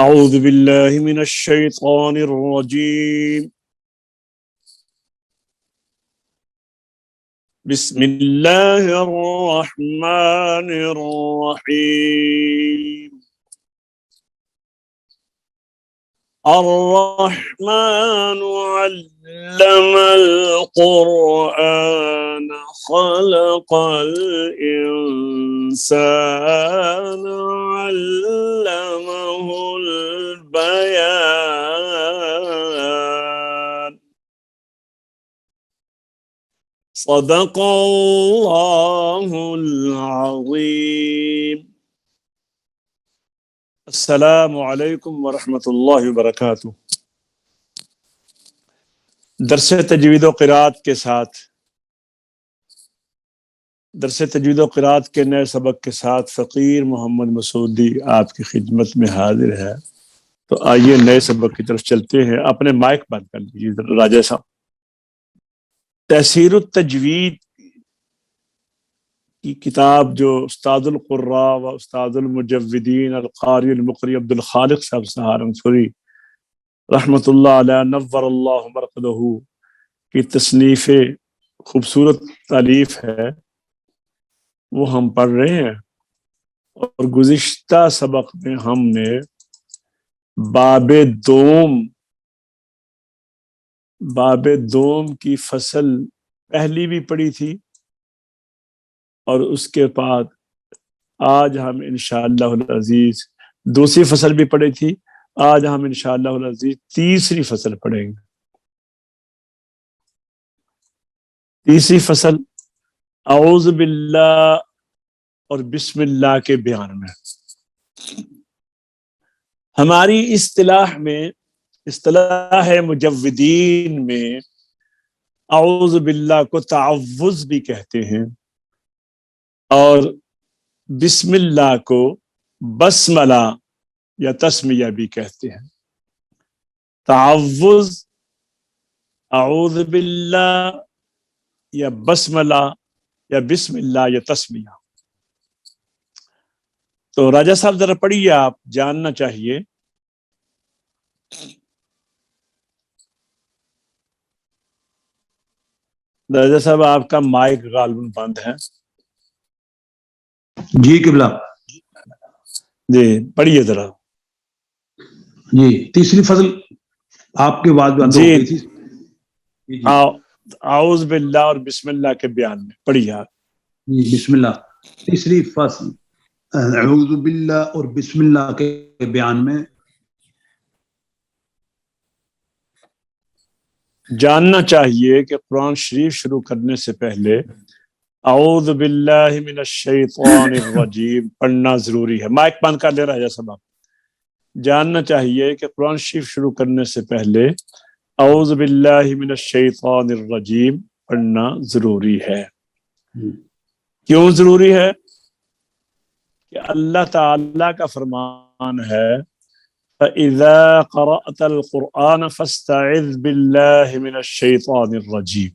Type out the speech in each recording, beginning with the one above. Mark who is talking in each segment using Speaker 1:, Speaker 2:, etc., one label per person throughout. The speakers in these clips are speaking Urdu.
Speaker 1: أعوذ بالله من الشيطان الرجيم. بسم الله الرحمن الرحيم. الرحمن علم القرآن خلق الإنسان علمه البيان. صدق الله العظيم. السلام علیکم ورحمۃ اللہ وبرکاتہ. درس تجوید و قرات کے ساتھ کے نئے سبق کے ساتھ فقیر محمد مسعودی آپ کی خدمت میں حاضر ہے. تو آئیے نئے سبق کی طرف چلتے ہیں. اپنے مائک بند کر لیجیے راجہ صاحب. تحسیر التجوید کی کتاب جو استاد القراء و استاد المجودین القاری المقری عبد الخالق صاحب سہارنپوری رحمۃ اللہ علیہ نور اللہ مرقدہ کی تصنیف خوبصورت تالیف ہے، وہ ہم پڑھ رہے ہیں. اور گزشتہ سبق میں ہم نے باب دوم کی فصل پہلی بھی پڑھی تھی، اور اس کے بعد آج ہم انشاءاللہ العزیز دوسری فصل بھی پڑھی تھی. آج ہم انشاءاللہ العزیز تیسری فصل پڑھیں گے. تیسری فصل اعوذ باللہ اور بسم اللہ کے بیان میں. ہماری اصطلاح مجودین میں اعوذ باللہ کو تعوذ بھی کہتے ہیں، اور بسم اللہ کو بسملہ یا تسمیہ بھی کہتے ہیں. تعوذ، اعوذ باللہ یا بسملہ یا بسم اللہ یا تسمیہ. تو راجہ صاحب ذرا پڑھیے، آپ جاننا چاہیے. راجہ صاحب آپ کا مائک غالباً بند ہے.
Speaker 2: جی قبلہ.
Speaker 1: جی پڑھیے ذرا.
Speaker 2: جی تیسری فصل آپ کے بعد بند ہو گئی تھی.
Speaker 1: اعوذ باللہ اور بسم اللہ کے بیان میں پڑھیے آپ.
Speaker 2: جی بسم اللہ. تیسری فصل اعوذ باللہ اور بسم اللہ کے بیان میں.
Speaker 1: جاننا چاہیے کہ قرآن شریف شروع کرنے سے پہلے اعوذ باللہ من الشیطان الرجیم پڑھنا ضروری ہے. مائک بند کر لے راجہ صاحب. جاننا چاہیے کہ قرآن شریف شروع کرنے سے پہلے اعوذ باللہ من الشیطان الرجیم پڑھنا ضروری ہے. کیوں ضروری ہے؟ کہ اللہ تعالی کا فرمان ہے فَإِذَا قَرَأْتَ الْقُرْآنَ فَاسْتَعِذْ بِاللَّهِ مِنَ الشَّيْطَانِ الرَّجِيمِ.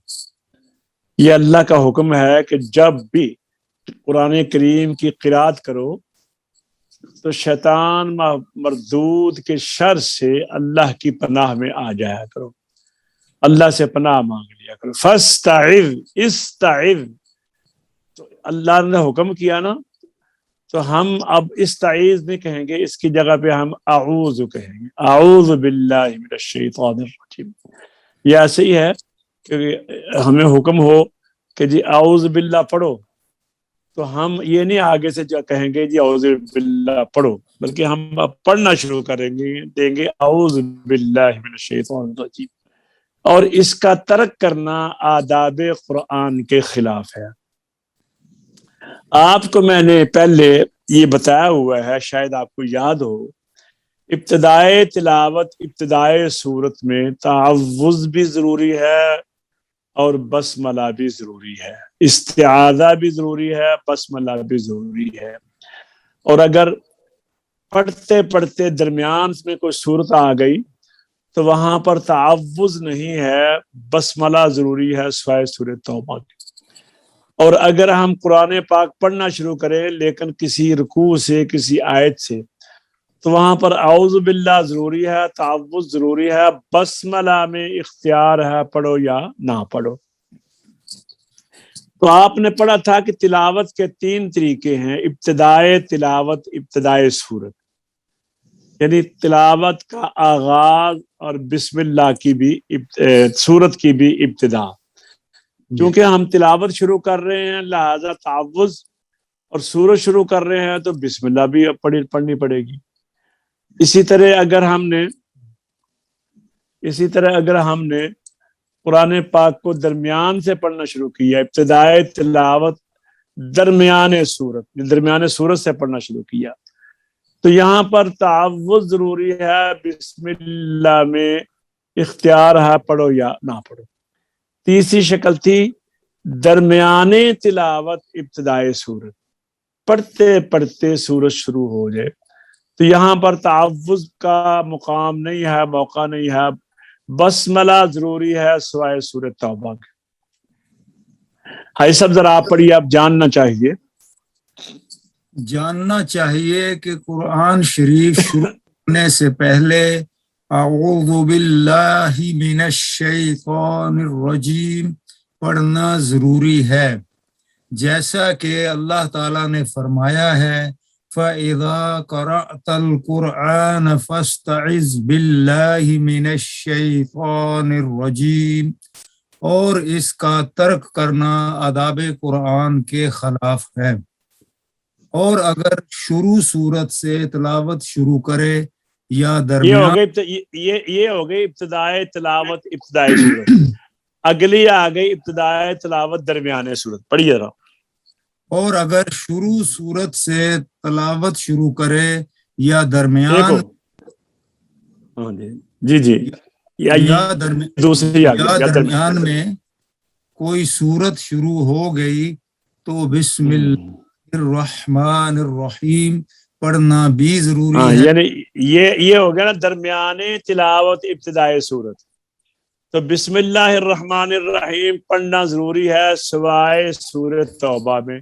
Speaker 1: یہ اللہ کا حکم ہے کہ جب بھی قرآن کریم کی قرات کرو تو شیطان مردود کے شر سے اللہ کی پناہ میں آ جایا کرو، اللہ سے پناہ مانگ لیا کرو. فَاسْتَعِذْ، استعذ، تو اللہ نے حکم کیا نا، تو ہم اب استعیذ نہیں کہیں گے، اس کی جگہ پہ ہم اعوذ کہیں گے. اعوذ باللہ من الشیطان الرجیم. یہ ایسے ہی ہے کہ ہمیں حکم ہو کہ جی اعوذ باللہ پڑھو، تو ہم یہ نہیں آگے سے کہیں گے جی اعوذ باللہ پڑھو، بلکہ ہم اب پڑھنا شروع کریں گے، دیں گے اعوذ باللہ من الشیطان الرجیم. اور اس کا ترک کرنا آداب قرآن کے خلاف ہے. آپ کو میں نے پہلے یہ بتایا ہوا ہے، شاید آپ کو یاد ہو، ابتدائے تلاوت، ابتدائے سورت میں تعوذ بھی ضروری ہے اور بسملہ بھی ضروری ہے، استعاذہ بھی ضروری ہے، بسملہ بھی ضروری ہے. اور اگر پڑھتے پڑھتے درمیان میں کوئی سورت آ گئی تو وہاں پر تعوذ نہیں ہے، بسملہ ضروری ہے سوائے سورۃ توبہ کی. اور اگر ہم قرآن پاک پڑھنا شروع کریں لیکن کسی رکوع سے، کسی آیت سے، تو وہاں پر اعوذ باللہ ضروری ہے، تعوذ ضروری ہے، بسملہ میں اختیار ہے پڑھو یا نہ پڑھو۔ تو آپ نے پڑھا تھا کہ تلاوت کے 3 طریقے ہیں، ابتدائے تلاوت، ابتدائے سورت، یعنی تلاوت کا آغاز اور بسم اللہ کی بھی سورت کی بھی ابتدا۔ کیونکہ ہم تلاوت شروع کر رہے ہیں لہذا تعوذ، اور سورت شروع کر رہے ہیں تو بسم اللہ بھی پڑھنی پڑے گی۔ اسی طرح اگر ہم نے قرآن پاک کو درمیان سے پڑھنا شروع کیا، ابتدائے تلاوت درمیان سورت سے پڑھنا شروع کیا، تو یہاں پر تعوذ ضروری ہے، بسم اللہ میں اختیار ہے پڑھو یا نہ پڑھو۔ تیسری شکل تھی درمیانے تلاوت ابتدائے سورت، پڑھتے پڑھتے سورت شروع ہو جائے، تو یہاں پر تعوذ کا مقام نہیں ہے، موقع نہیں ہے، بسملہ ضروری ہے سوائے سورۃ توبہ کے۔ ہائی صاحب ذرا آپ پڑھیے، آپ جاننا چاہیے
Speaker 3: کہ قرآن شریف شروع کرنے سے پہلے اعوذ باللہ من الشیطان الرجیم پڑھنا ضروری ہے، جیسا کہ اللہ تعالیٰ نے فرمایا ہے فَإِذَا قَرَأْتَ الْقُرْآنَ فَاسْتَعِذْ بِاللَّهِ مِنَ الشَّيْطَانِ الرَّجِيمِ، اور اس کا ترک کرنا آداب قرآن کے خلاف ہے۔ اور اگر شروع صورت سے تلاوت شروع کرے یا درمیان،
Speaker 1: یہ ہو گئی ابتدائے تلاوت ابتدائے سورت، اگلی آ گئی ابتدائے تلاوت درمیانے سورت، پڑھیے رہا۔
Speaker 3: اور اگر شروع صورت سے تلاوت شروع کرے یا درمیان درمیان میں کوئی صورت شروع ہو گئی تو بسم اللہ الرحمن الرحیم پڑھنا بھی ضروری ہے۔
Speaker 1: یعنی یہ ہو گیا نا درمیانے تلاوت ابتدائے سورت، تو بسم اللہ الرحمن الرحیم پڑھنا ضروری ہے سوائے سورۃ توبہ میں۔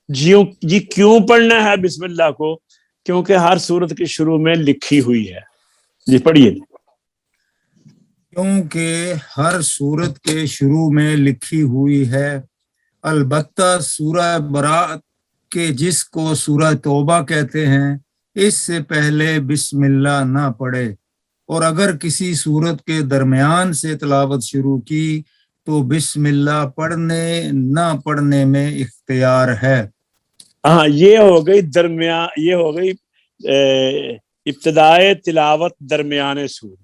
Speaker 1: جی کیوں پڑھنا ہے بسم اللہ کو؟ کیونکہ ہر سورت کے شروع میں لکھی ہوئی ہے۔ جی پڑھیے۔
Speaker 3: کیونکہ ہر سورت کے شروع میں لکھی ہوئی ہے، البتہ سورہ براءت کے جس کو سورہ توبہ کہتے ہیں اس سے پہلے بسم اللہ نہ پڑھے، اور اگر کسی سورت کے درمیان سے تلاوت شروع کی تو بسم اللہ پڑھنے نہ پڑھنے میں اختیار ہے۔
Speaker 1: ہاں یہ ہو گئی ابتدائے تلاوت درمیان سورت،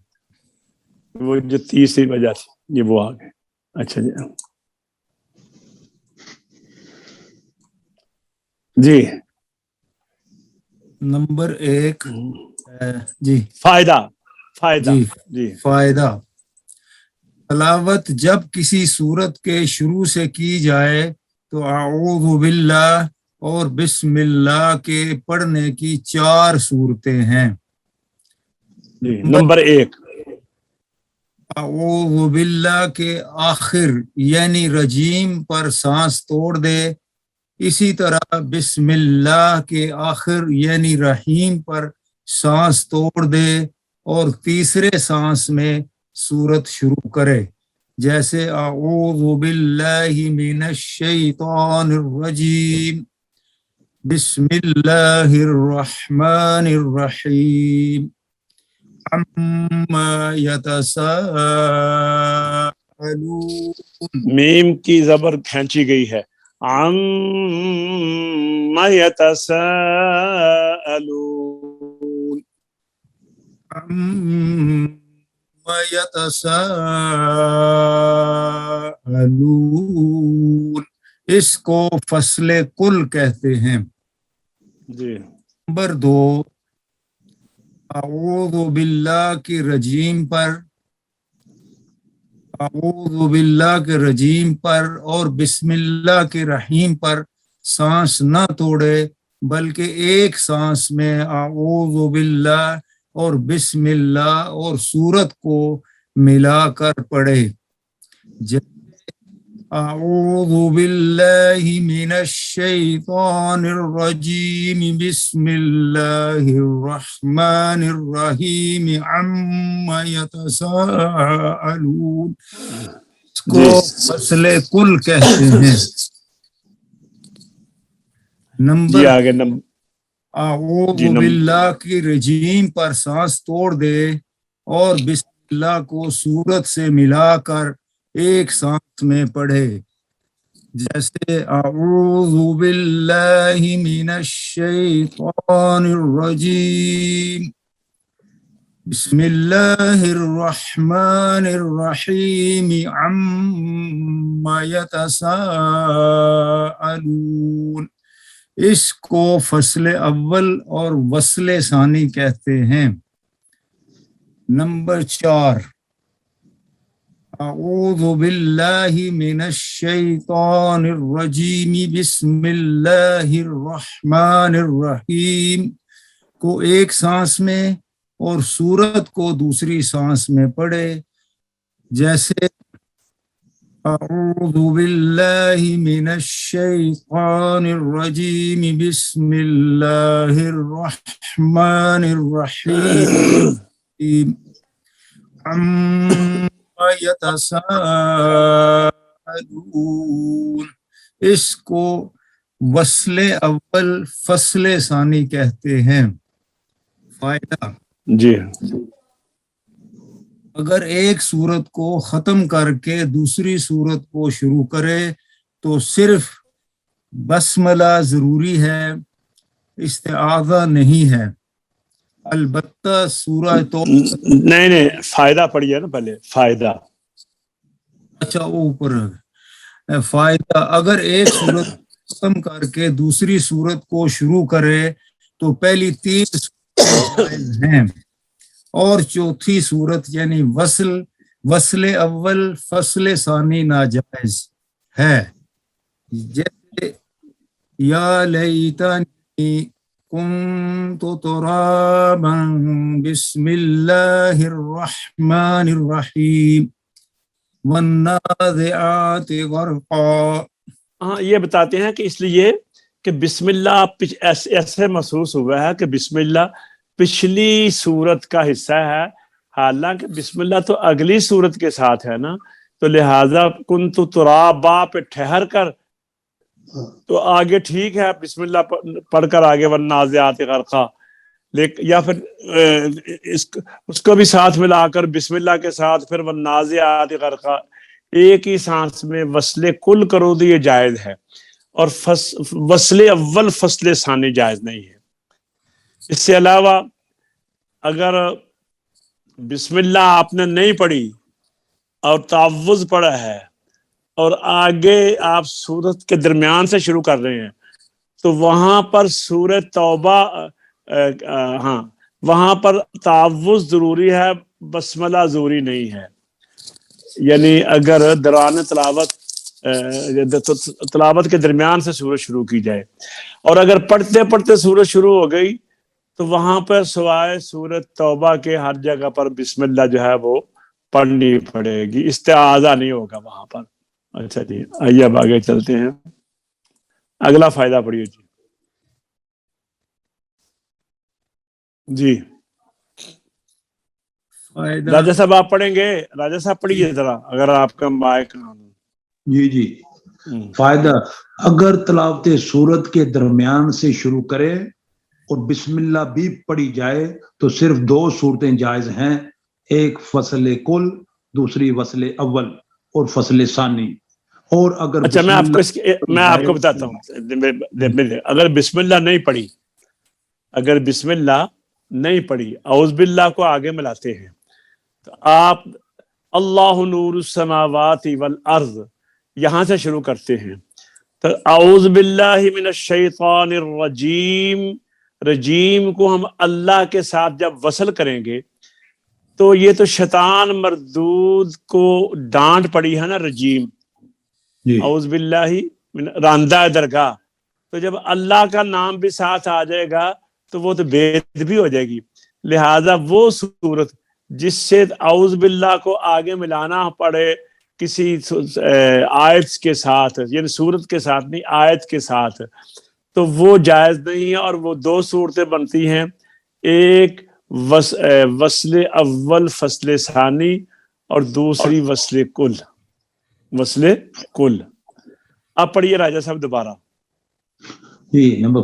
Speaker 1: وہ جو تیسری وجہ تھی یہ وہ آ گئے۔ اچھا جی
Speaker 3: نمبر 1 جی
Speaker 1: فائدہ
Speaker 3: جی فائدہ، تلاوت جب کسی سورت کے شروع سے کی جائے تو اعوذ باللہ اور بسم اللہ کے پڑھنے کی 4 صورتیں ہیں۔
Speaker 1: نمبر 1
Speaker 3: اعوذ باللہ کے آخر یعنی رجیم پر سانس توڑ دے، اسی طرح بسم اللہ کے آخر یعنی رحیم پر سانس توڑ دے اور تیسرے سانس میں سورت شروع کرے، جیسے اعوذ باللہ من الشیطان الرجیم، بسم اللہ الرحمن الرحیم، عما یتساءلون،
Speaker 1: میم کی زبر کھینچی گئی ہے، عما یتساءلون،
Speaker 3: عما یتساءلون، اس کو فصل کل کہتے ہیں۔
Speaker 1: جی
Speaker 3: نمبر 2 اعوذ باللہ کی رجیم پر، اعوذ باللہ کے رجیم پر اور بسم اللہ کے رحیم پر سانس نہ توڑے، بلکہ ایک سانس میں اعوذ باللہ اور بسم اللہ اور سورت کو ملا کر پڑھے، أعوذ بالله من الشيطان الرجيم بسم الله الرحمن الرحيم عما يتساءلون اس کو فصل کل کہتے ہیں. نمبر
Speaker 1: جی آگے نمبر
Speaker 3: اعوذ
Speaker 1: جی
Speaker 3: باللہ کی رجیم پر سانس توڑ دے اور بسم اللہ کو سورت سے ملا کر ایک سانس میں پڑھے، جیسے اعوذ باللہ من الشیطان الرجیم بسم اللہ الرحمن الرحیم عما یتساءلون. اس کو فصل اول اور وصل ثانی کہتے ہیں. نمبر 4 اعوذ باللہ من الشیطان الرجیم بسم اللہ الرحمن الرحیم کو ایک سانس میں اور سورت کو دوسری سانس میں پڑھے، جیسے اعوذ باللہ من الشیطان الرجیم بسم اللہ الرحمن الرحیم عما یتساءلون. اس کو وصل اول فصل ثانی کہتے ہیں. فائدہ:
Speaker 1: جی
Speaker 3: اگر ایک سورت کو ختم کر کے دوسری سورت کو شروع کرے تو صرف بسملہ ضروری ہے، استعاذہ نہیں ہے. البتہ سورہ تو
Speaker 1: نہیں فائدہ پڑھیے نا پہلے فائدہ.
Speaker 3: اچھا اوپر فائدہ: اگر ایک سورت ختم کر کے دوسری سورت کو شروع کرے تو پہلی 3 سورتیں جائز ہیں اور چوتھی صورت یعنی وصل اول فصل ثانی ناجائز ہے. جیسے یا لیتنی کنت ترابا بسم اللہ الرحمن الرحیم والنازعات غرقا.
Speaker 1: ہاں یہ بتاتے ہیں کہ اس لیے کہ بسم اللہ ایسے محسوس ہوا ہے کہ بسم اللہ پچھلی سورت کا حصہ ہے، حالانکہ بسم اللہ تو اگلی سورت کے ساتھ ہے نا، تو لہٰذا کنت ترابا پہ ٹھہر کر تو آگے ٹھیک ہے بسم اللہ پڑھ کر آگے والنازعات غرقا، یا پھر اس کو بھی ساتھ ملا کر بسم اللہ کے ساتھ پھر والنازعات غرقا ایک ہی سانس میں وصل کل کرو تو یہ جائز ہے، اور وصل اول فصل ثانی جائز نہیں ہے. اس سے علاوہ اگر بسم اللہ آپ نے نہیں پڑھی اور تعوذ پڑھا ہے اور آگے آپ سورت کے درمیان سے شروع کر رہے ہیں تو وہاں پر سورہ توبہ وہاں پر تعوذ ضروری ہے، بسملہ ضروری نہیں ہے. یعنی اگر دوران تلاوت کے درمیان سے سورت شروع کی جائے اور اگر پڑھتے پڑھتے سورت شروع ہو گئی تو وہاں پر سوائے سورت توبہ کے ہر جگہ پر بسم اللہ جو ہے وہ پڑھنی پڑے گی، استعاذہ نہیں ہوگا وہاں پر. اچھا جی آئیے اب آگے چلتے ہیں. اگلا فائدہ پڑھیے جی. جی
Speaker 3: فائدہ
Speaker 1: راجہ صاحب آپ پڑھیں گے؟ راجہ صاحب پڑھیے ذرا اگر آپ کا مائک.
Speaker 2: جی فائدہ: اگر تلاوت سورت کے درمیان سے شروع کرے اور بسم اللہ بھی پڑھی جائے تو صرف 2 صورتیں جائز ہیں، ایک فصل کل، دوسری وصل اول اور فصل ثانی. اور اگر
Speaker 1: اچھا میں آپ کو بتاتا ہوں، اگر بسم اللہ نہیں پڑھی، اعوذ باللہ کو آگے ملاتے ہیں تو آپ اللہ نور السماوات والارض یہاں سے شروع کرتے ہیں تو اعوذ باللہ من الشیطان الرجیم، رجیم کو ہم اللہ کے ساتھ جب وصل کریں گے تو یہ تو شیطان مردود کو ڈانٹ پڑی ہے نا رجیم، اعوذ باللہ من راندہ درگاہ، تو جب اللہ کا نام بھی ساتھ آ جائے گا تو وہ تو بید بھی ہو جائے گی. لہذا وہ صورت جس سے اعوذ باللہ کو آگے ملانا پڑے کسی آیت کے ساتھ، یعنی صورت کے ساتھ نہیں، آیت کے ساتھ، تو وہ جائز نہیں ہے. اور وہ دو صورتیں بنتی ہیں، ایک وصل اول فصل ثانی اور دوسری وصل کل. وصل کل. اب پڑھیے راجہ صاحب دوبارہ.
Speaker 2: جی نمبر،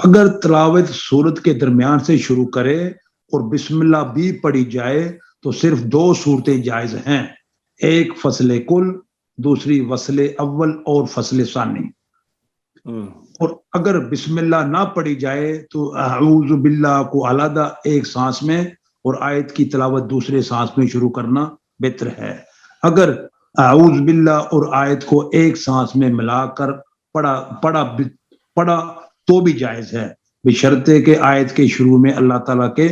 Speaker 2: اگر تلاوت سورت کے درمیان سے شروع کرے اور بسم اللہ بھی پڑھی جائے تو صرف دو صورتیں جائز ہیں، ایک فصل کل، دوسری وصل اول اور فصل ثانی. اور اگر بسم اللہ نہ پڑھی جائے تو اعوذ باللہ کو علیحدہ ایک سانس میں اور آیت کی تلاوت دوسرے سانس میں شروع کرنا بہتر ہے. اگر اعوذ باللہ اور آیت کو ایک سانس میں ملا کر پڑھا تو بھی جائز ہے، بشرطے کہ آیت کے شروع میں اللہ تعالیٰ کے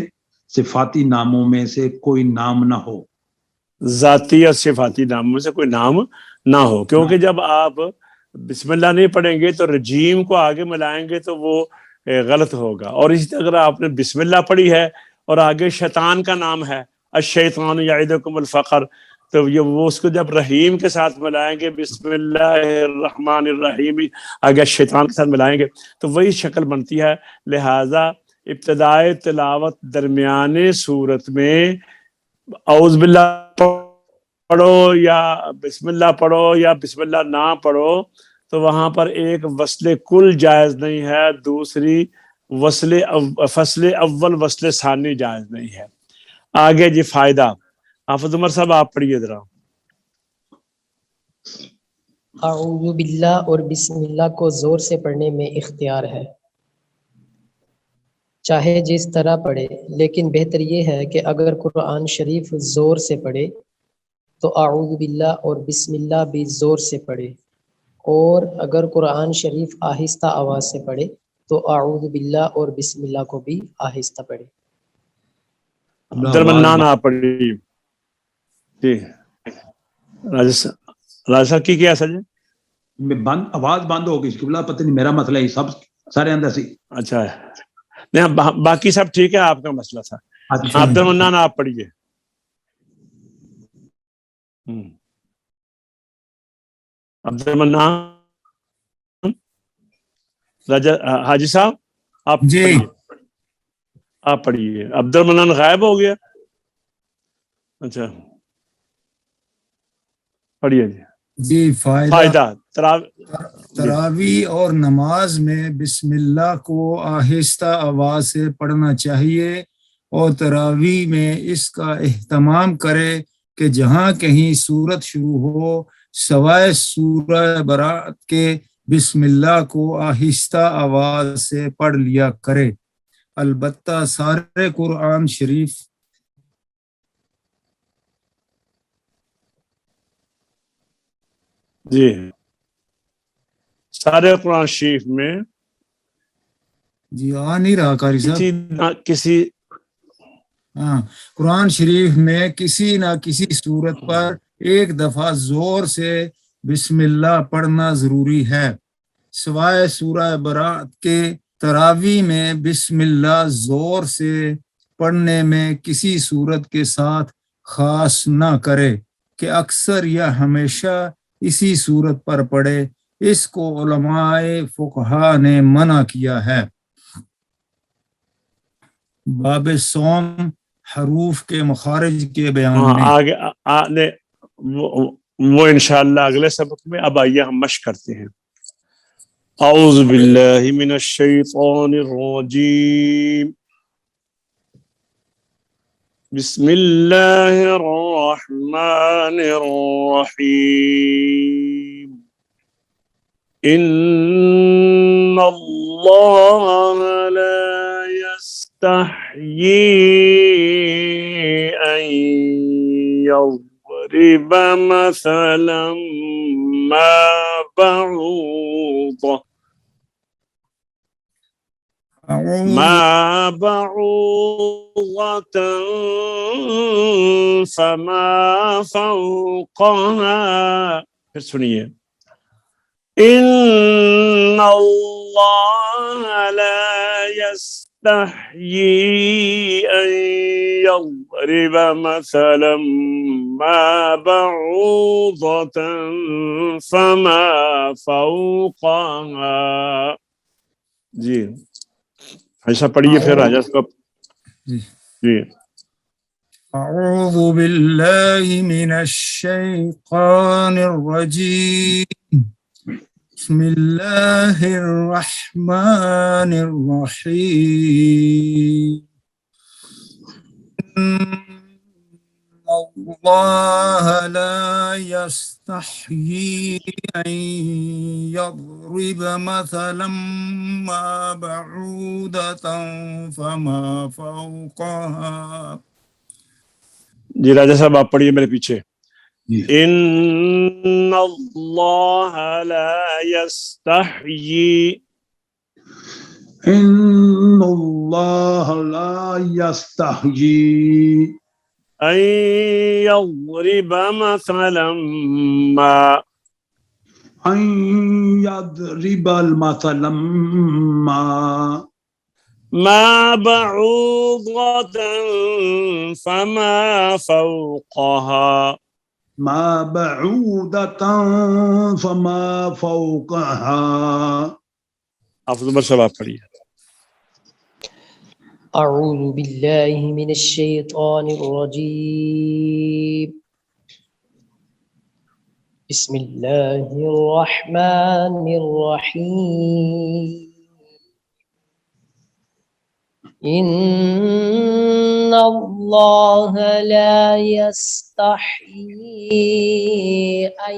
Speaker 2: صفاتی ناموں میں سے کوئی نام نہ ہو.
Speaker 1: ذاتی یا صفاتی نام میں سے کوئی نام نہ ہو، کیونکہ جب آپ بسم اللہ نہیں پڑھیں گے تو رجیم کو آگے ملائیں گے تو وہ غلط ہوگا. اور اسی طرح اگر آپ نے بسم اللہ پڑھی ہے اور آگے شیطان کا نام ہے، الشیطان یعدکم الفقر، تو وہ اس کو جب رحیم کے ساتھ ملائیں گے، بسم اللہ الرحمن الرحیم، آگے شیطان کے ساتھ ملائیں گے تو وہی شکل بنتی ہے. لہٰذا ابتدائے تلاوت درمیانے صورت میں اعوذ باللہ پڑھو یا بسم اللہ پڑھو یا بسم اللہ نہ پڑھو تو وہاں پر ایک وصل کل جائز نہیں ہے، دوسری فصل اول وصل ثانی جائز نہیں ہے. آگے جی فائدہ، حافظ عمر صاحب آپ پڑھیے ذرا.
Speaker 4: اعوذ باللہ اور بسم اللہ کو زور سے پڑھنے میں اختیار ہے، چاہے جس طرح پڑھے، لیکن بہتر یہ ہے کہ اگر قرآن شریف زور سے پڑھے تو اعوذ باللہ اور بسم اللہ بھی زور سے پڑھے، اور اگر قرآن شریف آہستہ آواز سے پڑھے تو اعوذ باللہ اور بسم اللہ کو بھی آہستہ پڑھے.
Speaker 1: عبدالمنان آپ پڑھیے. جی راجہ صاحب کی کیا سجے
Speaker 2: آواز بند ہو گئی، قبلہ پتہ نہیں میرا مسئلہ ہے، سب سارے اندر سی.
Speaker 1: اچھا ہے، نہیں باقی سب ٹھیک ہے، آپ کا مسئلہ تھا. عبدالمنان آپ پڑھیے. عبدالمنان، حاجی صاحب آپ
Speaker 3: جی
Speaker 1: پڑھیے. آپ پڑھیے. عبدالمنان غائب ہو گیا. اچھا پڑھیے جی.
Speaker 3: جی
Speaker 1: فائدہ
Speaker 3: تراویح اور نماز میں بسم اللہ کو آہستہ آواز سے پڑھنا چاہیے، اور تراویح میں اس کا اہتمام کرے کہ جہاں کہیں سورت شروع ہو سوائے سورہ برات کے بسم اللہ کو آہستہ آواز سے پڑھ لیا کرے. البتہ سارے قرآن شریف
Speaker 1: جی سارے قرآن شریف میں
Speaker 3: جی آ نہیں رہا قاری صاحب
Speaker 1: کسی
Speaker 3: ہاں قرآن شریف میں کسی نہ کسی صورت پر ایک دفعہ زور سے بسم اللہ پڑھنا ضروری ہے، سوائے سورہ برات کے. تراویح میں بسم اللہ زور سے پڑھنے میں کسی صورت کے ساتھ خاص نہ کرے کہ اکثر یا ہمیشہ اسی صورت پر پڑھے، اس کو علماء فقہا نے منع کیا ہے. باب صوم حروف کے مخارج کے بیان میں
Speaker 1: آگے وہ انشاءاللہ اگلے سبق میں. اب آئیے ہم مشق کرتے ہیں. اعوذ باللہ من الشیطان الرجیم، بسم اللہ الرحمن الرحیم. ان اللہ لا يستحيي ان يضرب مثلا ما بعوضة فما فوقها. پھر سنیے. ان اللہ لا يستحيي ان يضرب مثلا ما بعوضة فما فوقها. جی ایسا پڑھیے پھر راجہ صاحب. جی
Speaker 3: أعوذ بالله من الشيطان الرجيم بسم الله الرحمن الرحيم إن الله لا يستحيي أن يضرب مثلا ما بعوضة فما فوقها.
Speaker 1: جی راجہ صاحب آپ پڑھیے میرے پیچھے.
Speaker 2: جی.
Speaker 1: ان اللہ لا یستحیی
Speaker 2: ان اللہ لا یستحیی
Speaker 1: ان یضرب مثلا ما
Speaker 2: ان یضرب المثل ما
Speaker 1: بعوضة فما فوقها.
Speaker 2: ما بعودة فما فوقها.
Speaker 1: حافظ عمر صاحب آپ پڑھیے.
Speaker 4: أعوذ بالله من الشيطان الرجيم بسم الله الرحمن الرحيم إن الله لا يستحيي أن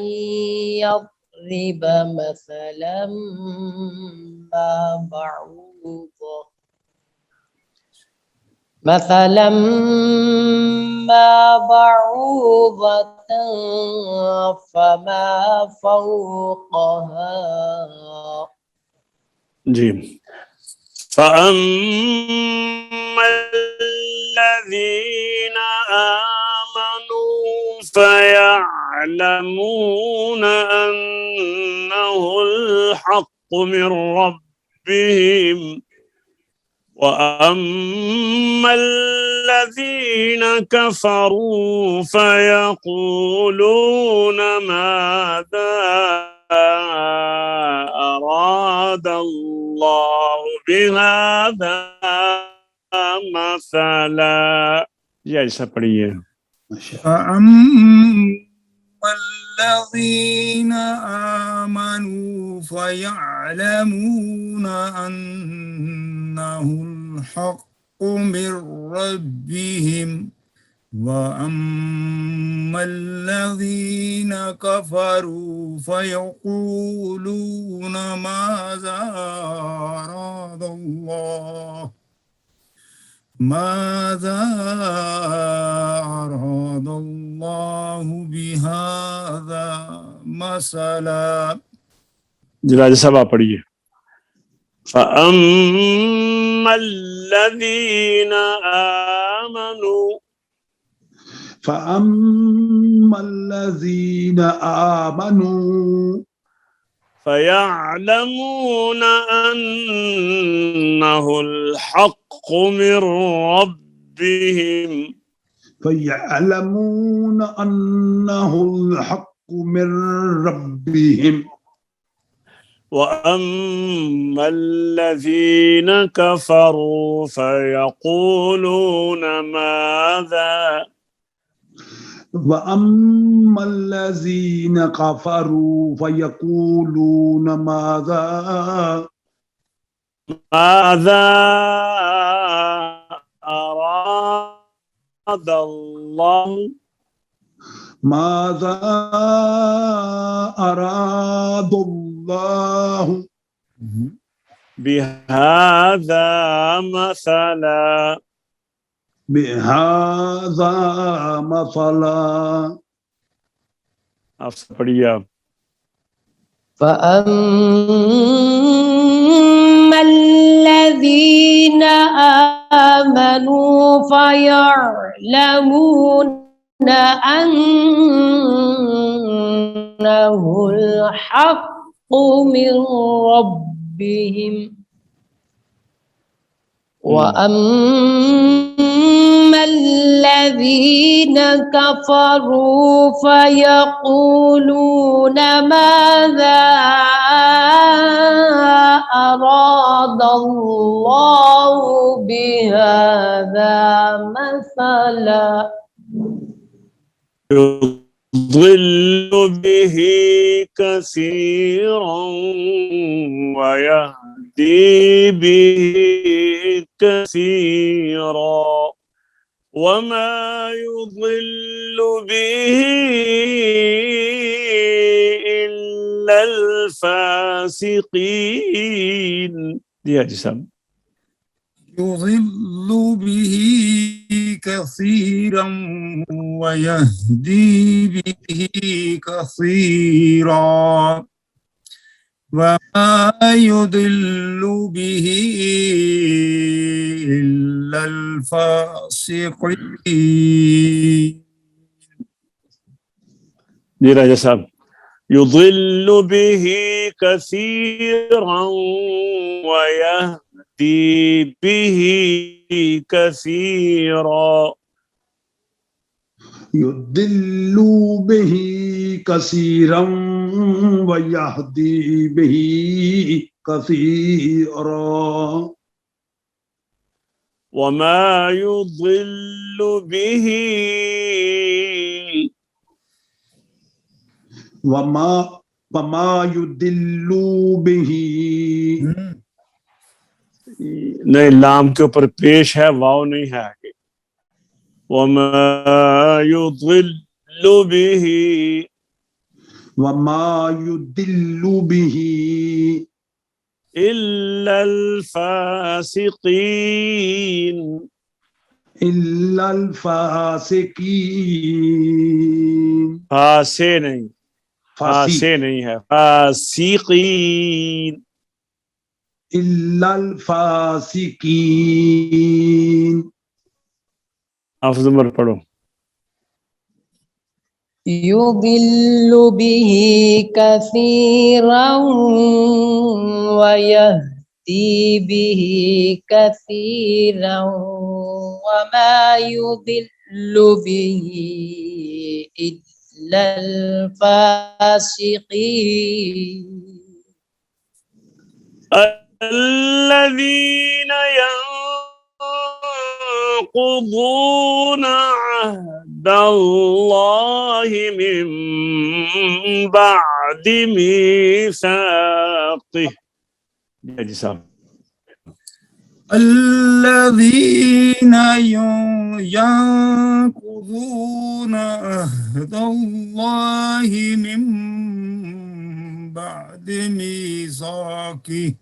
Speaker 4: يضرب مثلا ما بعوضة فما فوقها.
Speaker 1: جی فأما الذين آمنوا فيعلمون أنه الحق من ربهم وأما الذين كفروا فيقولون ماذا أراد الله بهذا مثلا. یہ ایسا پڑھیے.
Speaker 3: فأما الذين آمنوا فيعلمون أنه الحق من ربهم وأما الذين كفروا فيقولون ماذا أراد الله بهذا مثلا.
Speaker 1: جی راجہ صاحب آپ پڑھیے. فأما الذين آمنوا
Speaker 2: فأما الذين آمنوا
Speaker 1: فيعلمون أنه الحق من ربهم
Speaker 2: فيعلمون أنه الحق من ربهم
Speaker 1: وأما الذين كفروا فيقولون ماذا
Speaker 2: وأما الذين كفروا فيقولون ماذا
Speaker 1: أراد الله
Speaker 2: ماذا أراد الله
Speaker 1: بهذا مثلا.
Speaker 2: بهذا مثلا.
Speaker 1: آپ سے پڑھیے آپ.
Speaker 4: فأما الذين آمنوا فيعلمون أنه الحق من ربهم وَأَمَّا الَّذِينَ كَفَرُوا فَيَقُولُونَ مَاذَا أَرَادَ اللَّهُ بِهَذَا مَثَلًا
Speaker 1: يضل به كثيرا ويهدي به كثيرا وما يضل به إلا الفاسقين. دیا جی صاحب.
Speaker 3: يضل به كثيرا ويهدي به كثيرا وما يضل به إلا الفاسقين.
Speaker 1: جی راجہ صاحب. يضل به كثيرا ويهدي به كثيرا
Speaker 2: يضل به كثيرا ويهدي به كثيرا
Speaker 1: وما يضل به
Speaker 2: وما يضل به
Speaker 1: نہیں، لام کے اوپر پیش ہے، واو نہیں ہے آگے. وما يضل به
Speaker 2: وما يضل به
Speaker 1: إلا الفاسقين.
Speaker 2: إلا الفاسقين.
Speaker 1: فاسے نہیں، فاسے نہیں ہے، فاسقین.
Speaker 2: إلا الفاسقين.
Speaker 1: حافظ عمر پڑھو.
Speaker 4: يضل به كثيرا ويهدي به كثيرا وما يضل به إلا الفاسقين.
Speaker 1: الذين ينقضون عهد الله من بعد ميثاقه. جی صاحب.
Speaker 3: الذين ينقضون عهد الله من بعد ميثاقه.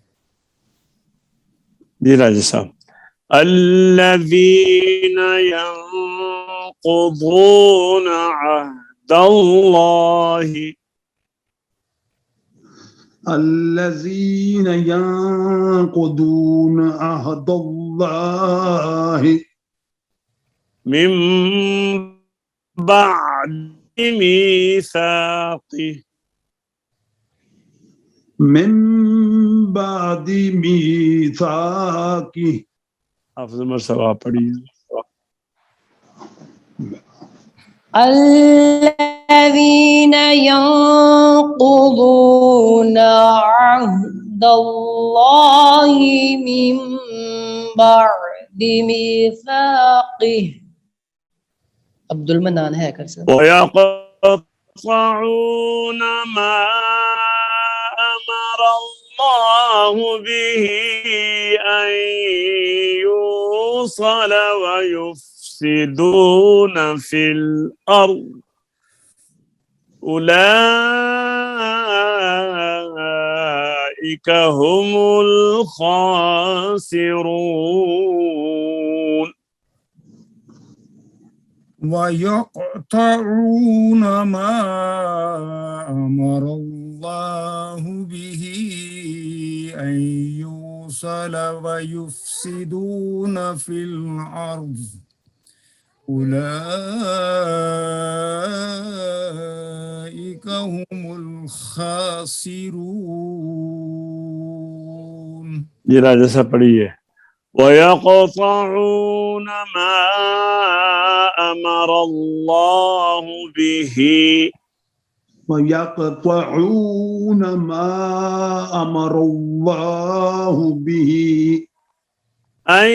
Speaker 1: جی راجہ صاحب. الذين ينقضون عهد الله
Speaker 2: الذين ينقضون عهد الله
Speaker 1: من بعد ميثاقه.
Speaker 2: من بعد ميثاقه.
Speaker 1: حافظ عمر صاحب پڑھی.
Speaker 4: الذين ينقضون عهد الله من بعد ميثاقه. عبد المنان ہے کر سکتے.
Speaker 1: ويقطعون ما أمر الله به أن يوصل ويفسدون في الأرض أولئك هم الخاسرون.
Speaker 3: ويقطعون ما أمر الله به أن يوصل ويفسدون في الأرض أولئك هم الخاسرون.
Speaker 1: یہ راجہ صاحب پڑھیے. وَيَقْطَعُونَ مَا أَمَرَ اللَّهُ بِهِ
Speaker 2: وَيَقْطَعُونَ مَا أَمَرَ اللَّهُ بِهِ
Speaker 1: أَن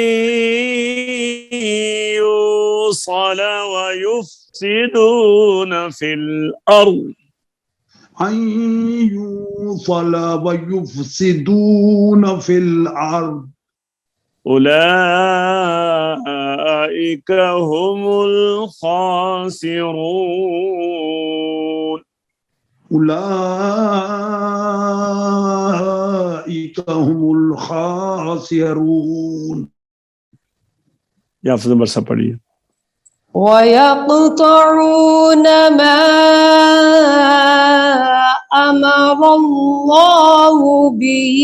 Speaker 1: يُوصَلَ وَيُفْسِدُونَ فِي الْأَرْضِ
Speaker 2: أَن يُوصَلَ وَيُفْسِدُونَ فِي الْأَرْضِ
Speaker 1: أولئك هم الخاسرون.
Speaker 2: أولئك هم الخاسرون.
Speaker 1: یا حافظ نمبر سب پڑھیے.
Speaker 5: وَيَقْطَعُونَ مَا أَمَرَ اللَّهُ بِهِ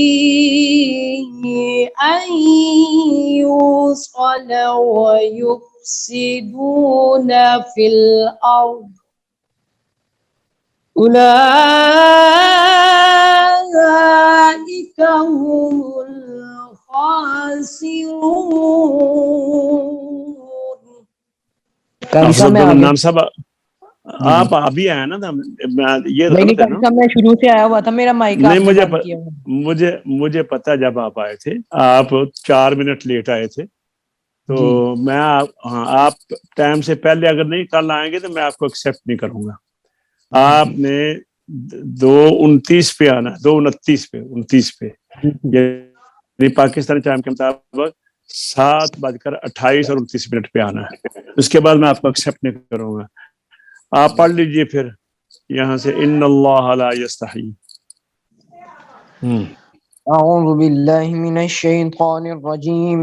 Speaker 5: أَن يُوصَلَ وَيُفْسِدُونَ فِي الْأَرْضِ أُولَئِكَ هُمُ الْخَاسِرُونَ.
Speaker 1: حافظ عبدالمنان صاحب آپ ابھی آئے نا تھا یہ غلط ہے نا؟
Speaker 5: میں شروع سے آیا ہوا تھا, میرا مائک
Speaker 1: نہیں مجھے پتا جب آپ آئے تھے آپ 4 منٹ لیٹ آئے تھے تو میں آپ ٹائم سے پہلے اگر نہیں کل آئیں گے تو میں آپ کو ایکسیپٹ نہیں کروں گا. آپ نے 2:29 پہ آنا ہے, 2:29 پہ یعنی پاکستانی ٹائم کے مطابق 7:28 پہ آنا ہے. اس کے بعد میں آپ کو ایکسیپٹ نہیں کروں گا. آپ پڑھ لیجئے پھر یہاں سے ان اللہ لا یستحی.
Speaker 5: اعوذ باللہ من الشیطان الرجیم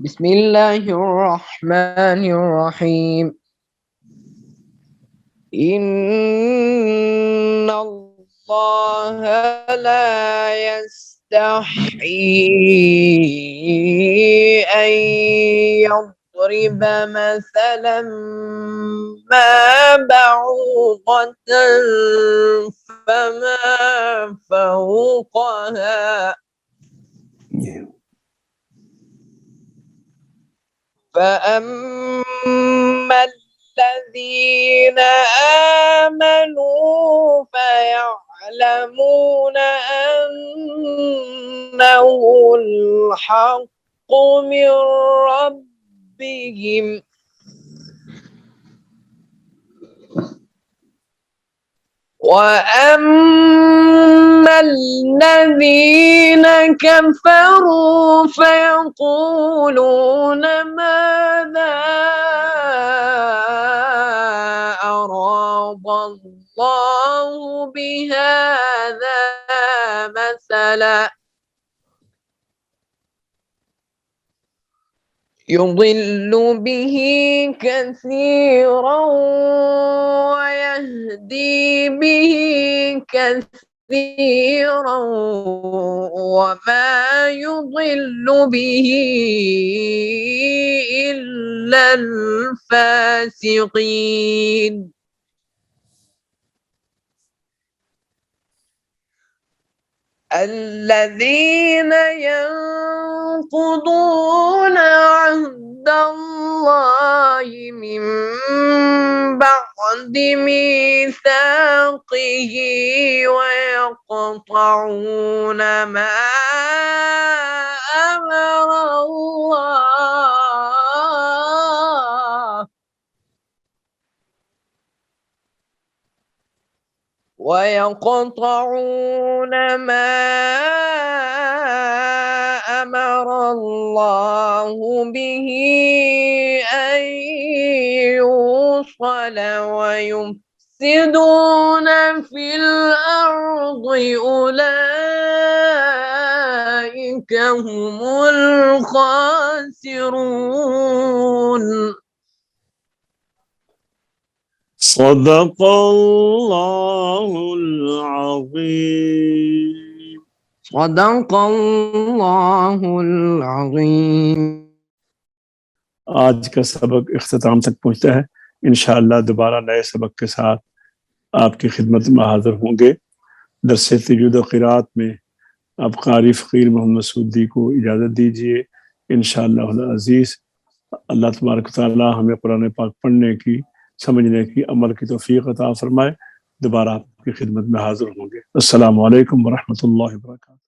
Speaker 5: بسم اللہ الرحمن الرحیم ان اللہ لا يستحيي أن يضرب مثلا ما بعوضة فما فوقها فأما الذين آمنوا فيعلمون أنه الحق من ربهم وأما الذين كفروا فيقولون ماذا أراد الله بهذا مثلا يضل به كثيرا ويهدي به كثيرا وما يضل به إلا الفاسقين. الذين ينقضون عهد الله من بعد ميثاقه ويقطعون ما أمر الله ويقطعون ما أمر الله به أن يوصل ويفسدون في الأرض أولئك هم الخاسرون.
Speaker 1: صدق اللہ العظیم.
Speaker 5: صدق اللہ العظیم.
Speaker 1: آج کا سبق اختتام تک پہنچتا ہے. انشاءاللہ دوبارہ نئے سبق کے ساتھ آپ کی خدمت میں حاضر ہوں گے. درس تجوید و قرات میں آپ قاری فقیر محمد سعودی کو اجازت دیجیے. انشاءاللہ العزیز۔ اللہ تبارک و تعالی ہمیں قرآن پاک پڑھنے کی، سمجھنے کی، عمل کی توفیق عطا فرمائے۔ دوبارہ آپ کی خدمت میں حاضر ہوں گے۔ السلام علیکم ورحمۃ اللہ وبرکاتہ۔